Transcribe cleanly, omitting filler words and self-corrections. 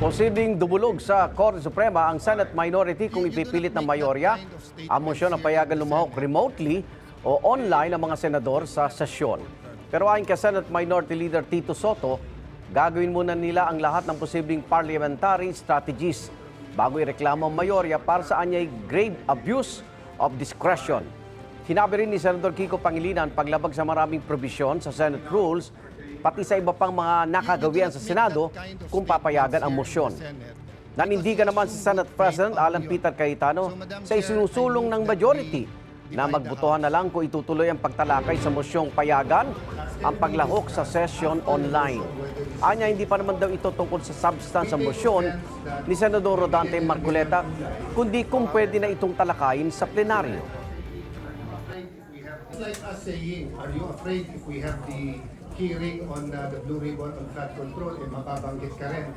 Posibleng dumulog sa Korte Suprema ang Senate minority kung ipipilit ng mayorya ang motion na payagan lumahok remotely o online ang mga senador sa sesyon. Pero ayon kay Senate Minority Leader Tito Soto, gagawin muna nila ang lahat ng posibleng parliamentary strategies bago ireklamo ang mayorya para sa anyay grave abuse of discretion. Sinabi rin ni Senador Kiko Pangilinan paglabag sa maraming probisyon sa Senate rules pati sa iba pang mga nakagawian sa Senado kung papayagan ang motion. Nanindigan naman si Senate President Alan Peter Cayetano sa isinusulong ng majority na magbutuhan na lang kung itutuloy ang pagtalakay sa mosyong payagan ang paglahok sa session online. Anya, hindi pa naman daw ito tungkol sa substance ng motion ni Senador Rodante Marcoleta, kundi kung pwede na itong talakayin sa plenaryo. It's like us saying, are you afraid if we have the hearing on the Blue Ribbon on flood control, mababanggit ka rin